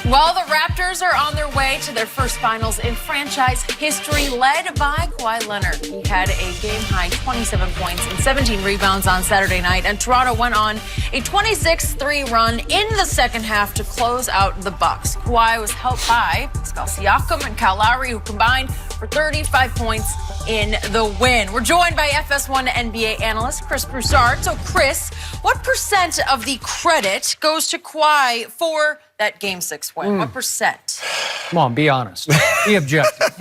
Well, the Raptors are on their way to their first finals in franchise history, led by Kawhi Leonard. He had a game-high 27 points and 17 rebounds on Saturday night, and Toronto went on a 26-3 run in the second half to close out the Bucks. Kawhi was helped by Pascal Siakam and Kyle Lowry, who combined for 35 points in the win. We're joined by FS1 NBA analyst Chris Broussard. So, Chris, what percent of the credit goes to Kawhi for that Game 6 win? What percent? Come on, be honest. Be objective.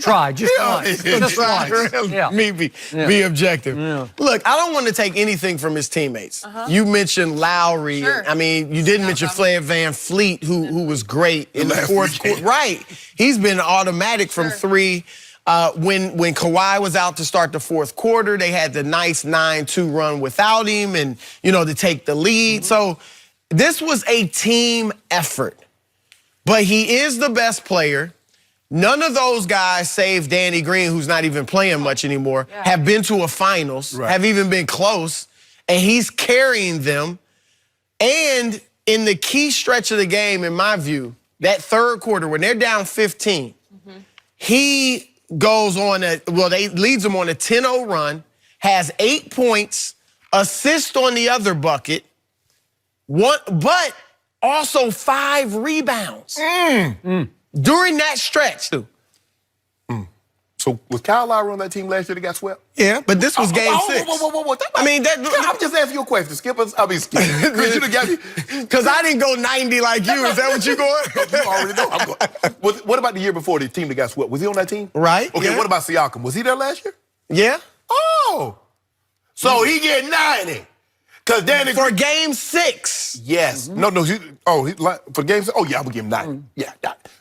Try, just once. Just once. Yeah. Be objective. Yeah. Look, I don't want to take anything from his teammates. You mentioned Lowry. Sure. I mean, you didn't mention Flair Van Fleet, who was great in the fourth quarter. Right. He's been automatic from three. When Kawhi was out to start the fourth quarter, they had the nice 9-2 run without him and, to take the lead. So this was a team effort. But he is the best player. None of those guys, save Danny Green, who's not even playing much anymore, have been to a finals, have even been close. And he's carrying them. And in the key stretch of the game, in my view, that third quarter, when they're down 15, he goes on leads them on a 10-0 run, has 8 points, assist on the other bucket, but also 5 rebounds during that stretch. So was Kyle Lowry on that team last year that got swept? Yeah, but this was game 6. Whoa. I mean, I'm just asking you a question. Skip. Chris, you done got me. Because I didn't go 90 like you. Is that what you going? You already know. I'm going. What about the year before, the team that got swept? Was he on that team? Right. Okay, what about Siakam? Was he there last year? Yeah. Oh. So he get 90. Because Danny for game 6. Yes. No. For game 6. Oh, yeah, I'm going to give him 90. Yeah.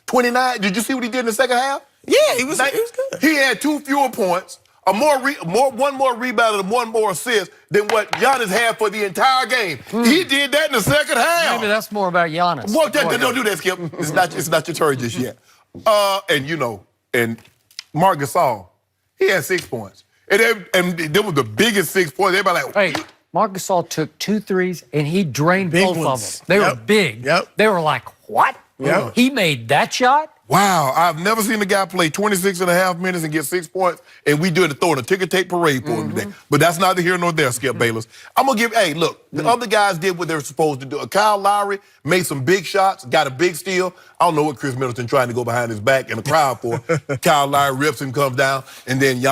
29. Did you see what he did in the second half? Yeah, he was good. He had 2 fewer points, one more rebound, and 1 more assist than what Giannis had for the entire game. He did that in the second half. Maybe that's more about Giannis. Well, don't do that, Skip. It's not your turn just yet. And Marc Gasol, he had 6 points. And they were the biggest 6 points. Everybody like, hey, Marc Gasol took 2 threes, and he drained both of them. They were big. They were like, what? He made that shot? Wow, I've never seen a guy play 26.5 minutes and get 6 points, and we do it to throw in a ticker tape parade for him today. But that's neither here nor there, Skip Bayless. I'm going to give, look, the other guys did what they were supposed to do. Kyle Lowry made some big shots, got a big steal. I don't know what Chris Middleton trying to go behind his back in the crowd for. Kyle Lowry rips him, comes down, and then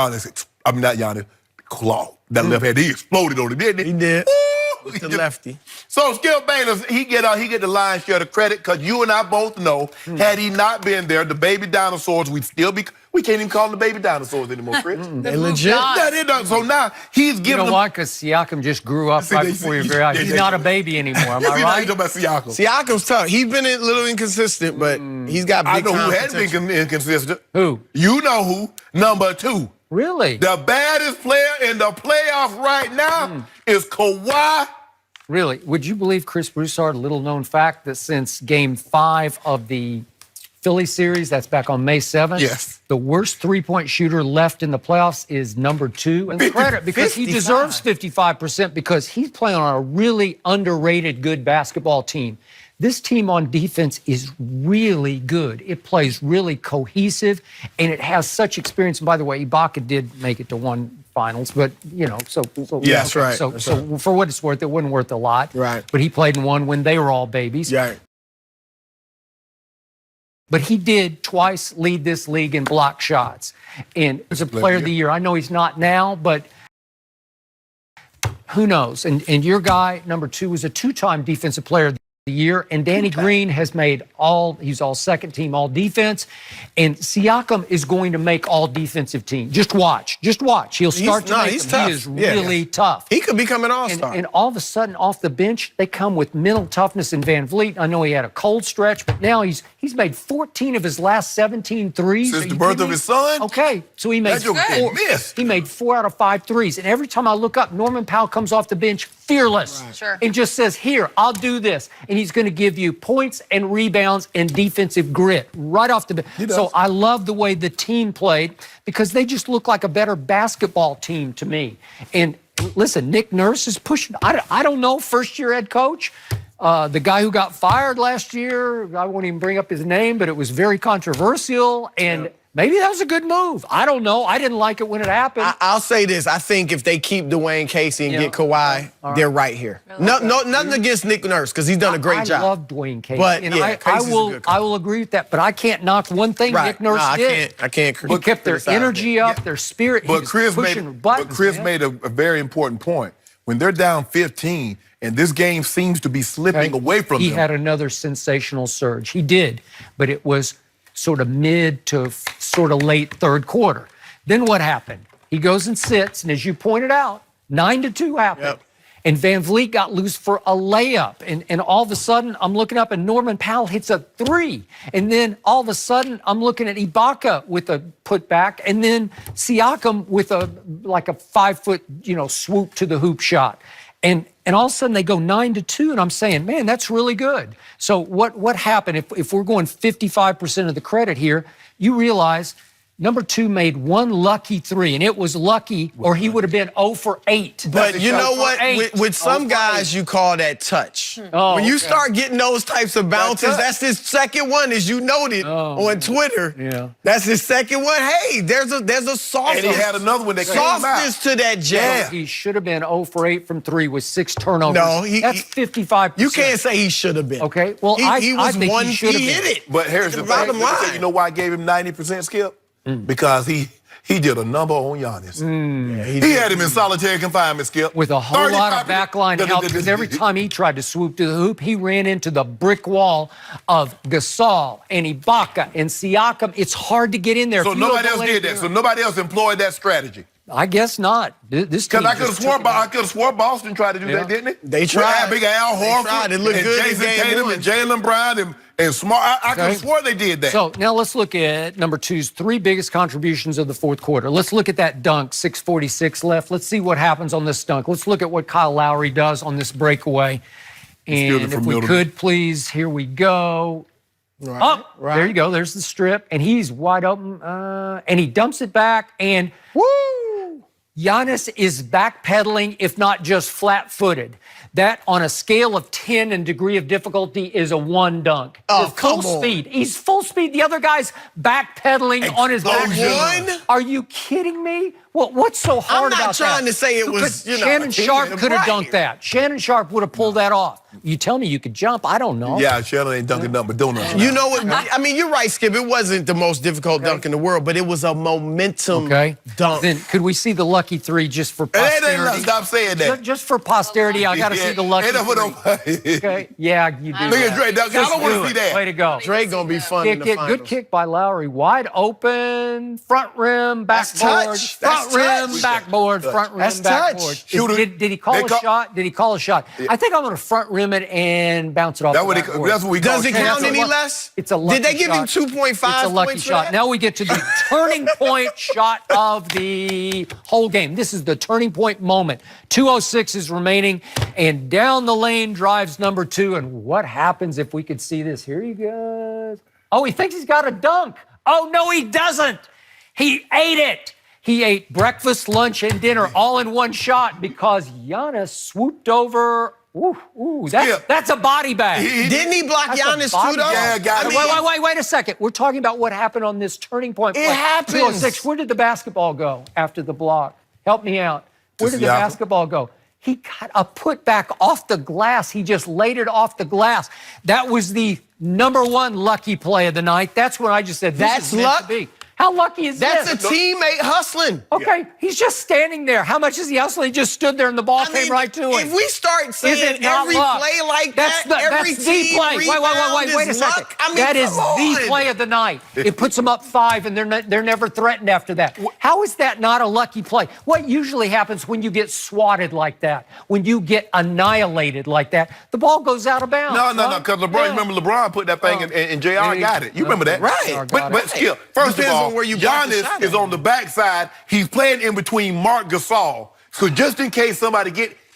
Claw, that left hand, he exploded on it, didn't he? He did. Ooh, the lefty. So Skip Bayless, he get the lion's share of the credit, because you and I both know, had he not been there, the baby dinosaurs, we can't even call them the baby dinosaurs anymore, Chris. They legit. So now he's giving them. You know why? Because Siakam just grew up right before your very eyes. He's not a baby anymore, am I right? Talking about Siakam. Siakam's tough. He's been a little inconsistent, but he's got big time I know who has potential. been inconsistent. Who? You know who. Number 2. Really? The baddest player in the playoffs right now is Kawhi. Really? Would you believe, Chris Broussard, a little-known fact, that since Game 5 of the Philly series, that's back on May 7th, the worst three-point shooter left in the playoffs is number 2. And credit, because he deserves 55%, because he's playing on a really underrated good basketball team. This team on defense is really good. It plays really cohesive, and it has such experience. And by the way, Ibaka did make it to 1 finals, but, So for what it's worth, it wasn't worth a lot. Right. But he played in 1 when they were all babies. Right. But he did twice lead this league in block shots. And as a player of the year, I know he's not now, but who knows? And your guy, number 2, was a 2-time defensive player of the year, and Danny Green has made he's all second team, all defense, and Siakam is going to make all defensive team. Just watch. He'll start to make them. Tough. He is really tough. He could become an all-star. And all of a sudden, off the bench, they come with mental toughness in Van Vliet. I know he had a cold stretch, but now he's made 14 of his last 17 threes. Since the birth of his son? Okay, so he made 4 out of 5 threes. And every time I look up, Norman Powell comes off the bench fearless. And just says, here, I'll do this. And he's going to give you points and rebounds and defensive grit right off the bench. So I love the way the team played, because they just look like a better basketball team to me. And listen, Nick Nurse is pushing. I don't know, first-year head coach. The guy who got fired last year, I won't even bring up his name, but it was very controversial, and maybe that was a good move. I don't know. I didn't like it when it happened. I'll say this. I think if they keep Dwayne Casey and get Kawhi, they're right here. Nothing against Nick Nurse, because he's done a great job. I love Dwayne Casey. But, and yeah, I will agree with that, but I can't knock one thing Nick Nurse did. I can't. He kept their energy up, their spirit. But Chris made a very important point. When they're down 15 and this game seems to be slipping away from them. He had another sensational surge. He did, but it was sort of mid to sort of late third quarter. Then what happened? He goes and sits, and as you pointed out, 9-2 happened. Yep. And Van Vliet got loose for a layup. And all of a sudden, I'm looking up, and Norman Powell hits a three. And then all of a sudden, I'm looking at Ibaka with a putback, and then Siakam with a 5-foot, swoop to the hoop shot. And all of a sudden, they go 9-2, and I'm saying, man, that's really good. So what happened? If we're going 55% of the credit here, you realize number 2 made one lucky three, and it was lucky, or he would have been 0 for 8. But you know what? With some guys, you call that touch. When you start getting those types of bounces, that's his second one, as you noted on Twitter. Yeah. That's his second one. Hey, there's a softness. And he had another one that came out. Softness to that jab. He should have been 0 for 8 from 3 with 6 turnovers. No, that's 55%. You can't say he should have been. Okay, well, I think he should have hit it. But here's the bottom line. You know why I gave him 90%, Skip? Because he did a number on Giannis. He had him in solitary confinement, Skip. With a whole lot of backline help, because every time he tried to swoop to the hoop, he ran into the brick wall of Gasol and Ibaka and Siakam. It's hard to get in there. So nobody else did that. So nobody else employed that strategy. I guess not. This because I could have swore Boston tried to do that, didn't it? They tried. Big Al Horford, It looked and good Jason in game Tatum, one. and Jaylen Brown, and Smart. I could have swore they did that. So now let's look at number 2's 3 biggest contributions of the fourth quarter. Let's look at that dunk, 6:46 left. Let's see what happens on this dunk. Let's look at what Kyle Lowry does on this breakaway. And if we could, please, here we go. There you go. There's the strip, and he's wide open, and he dumps it back, and woo! Giannis is backpedaling, if not just flat-footed. That, on a scale of 10 in degree of difficulty, is a 1 dunk. Full speed. He's full speed. The other guy's backpedaling on his back. Are you kidding me? Well, what's so hard about that? I'm not trying to say it was, Shannon Sharp could have dunked that. Shannon Sharp would have pulled that off. You tell me you could jump. I don't know. Yeah, Shannon ain't dunking nothing but donuts. You know what? I mean, you're right, Skip. It wasn't the most difficult dunk in the world, but it was a momentum dunk. Then could we see the lucky 3 just for posterity? Stop saying that. Just for posterity, I got to see the lucky 3. Okay? Yeah, you do. Look at Dre. I don't want to see that. Way to go. Dre gonna be fun in the finals. Good kick by Lowry. Wide open, front rim, backboard. Front rim, backboard, front rim, backboard. Did he call a shot? Did he call a shot? I think I'm going to front rim it and bounce it off the backboard. That's what we call Does it count any less? It's a lucky shot. Did they give him 2.5 It's a lucky shot. Now we get to the turning point shot of the whole game. This is the turning point moment. 2:06 is remaining, and down the lane drives number 2. And what happens if we could see this? Here he goes. Oh, he thinks he's got a dunk. Oh, no, he doesn't. He ate it. He ate breakfast, lunch, and dinner all in one shot because Giannis swooped over. That's a body bag. Didn't he block Giannis too, though? Yeah, wait a second. We're talking about what happened on this turning point. It happens. 2:06. Where did the basketball go after the block? Help me out. Where did the basketball go? He got a putback off the glass. He just laid it off the glass. That was the number 1 lucky play of the night. That's what I just said. That's luck. How lucky is That's this? a teammate hustling. Okay, he's just standing there. How much is he hustling? He just stood there and the ball came right to him. If we start seeing every play like that, every team play. Wait a second. That is the play of the night. It puts them up 5, and they're never threatened after that. How is that not a lucky play? What usually happens when you get swatted like that, when you get annihilated like that, the ball goes out of bounds? No, because remember LeBron put that thing and JR got it. You remember that? Right. But Skip, first of all, Giannis is on the backside. He's playing in between Marc Gasol. So just in case somebody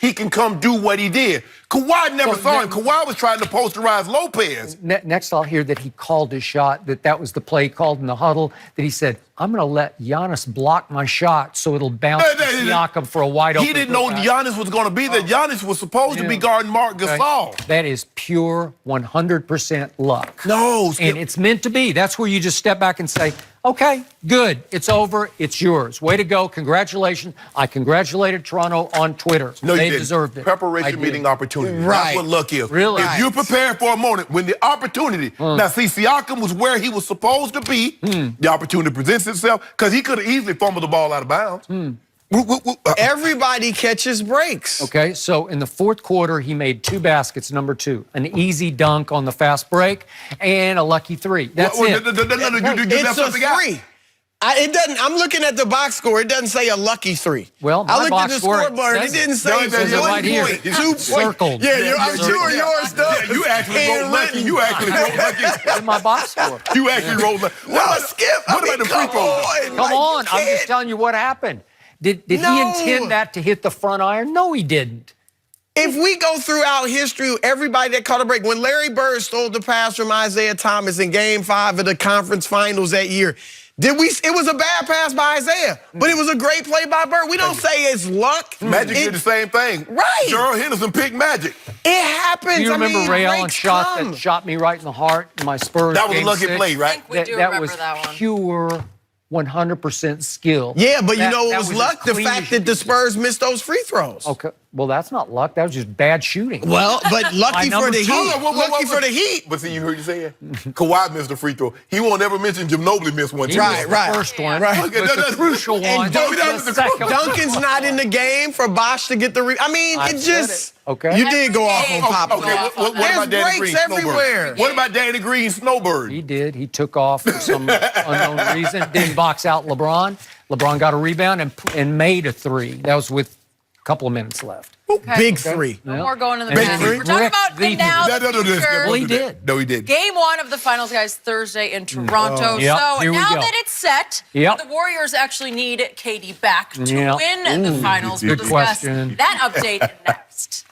he can come do what he did. Kawhi never saw him. Kawhi was trying to posterize Lopez. Next, I'll hear that he called his shot, that was the play called in the huddle, that he said, I'm going to let Giannis block my shot so it'll bounce to Siakam for a wide open. He didn't know Giannis was going to be there. Giannis was supposed to be guarding Marc Gasol. That is pure 100% luck. No, and it's meant to be. That's where you just step back and say, okay, good. It's over. It's yours. Way to go. Congratulations. I congratulated Toronto on Twitter. No, they you didn't. Preserved it. Preparation meeting opportunity. Right. That's what luck is. Really? If you're prepared for a moment, when the opportunity, now see, Siakam was where he was supposed to be. The opportunity presents itself because he could have easily fumbled the ball out of bounds. Everybody catches breaks. Okay, so in the fourth quarter, he made 2 baskets, number 2. An easy dunk on the fast break and a lucky 3. That's it. It's a 3. It doesn't. I'm looking at the box score. It doesn't say a lucky 3. Well, I looked at the score, scoreboard. It didn't say it says it right here. 2 points. Circled. Yeah, I'm sure yours does. Yeah, you actually wrote lucky. You actually wrote lucky. In my box score. You actually wrote lucky. No, Skip. What about the free throws? Come on. I'm just telling you what happened. Did he intend that to hit the front iron? No, he didn't. If we go throughout history, everybody that caught a break, when Larry Bird stole the pass from Isaiah Thomas in Game 5 of the conference finals that year, it was a bad pass by Isaiah, but it was a great play by Bird. We don't say it's luck. Magic did the same thing. Right. Gerald Henderson picked Magic. It happens. Do you remember Ray Allen's shot come. that shot me right in the heart in my Spurs? That was a Game lucky 6? play, right? We do that remember was that one. pure 100% skill. Yeah, but you know That it was luck, as the clean fact as you that the could Spurs missed those free throws. Okay, well, that's not luck. That was just bad shooting. Well, but lucky for the Heat. Lucky for the Heat. But see, you heard you saying Kawhi missed a free throw. He won't ever mention Ginobili missed one. He Right, missed right. The first one, Right. but the crucial one. Duncan's not in the game for Bosh to get the. I mean, it just. Okay. You did go off on Pop. Okay, what about Danny Green? There's breaks everywhere. Snowbird? What about Danny Green? Snowbird. He did. He took off for some unknown reason. Didn't box out LeBron. LeBron got a rebound and made a 3. That was with a couple of minutes left. Okay. Big 3. No more going in the Big past. 3? We're talking about the now, the future. Well, he did. No, he didn't. Game 1 of the finals, guys, Thursday in Toronto. Yep, So here we now go. that it's set, Yep. the Warriors actually need KD back to Yep. win the finals. We'll Good discuss question. that update next.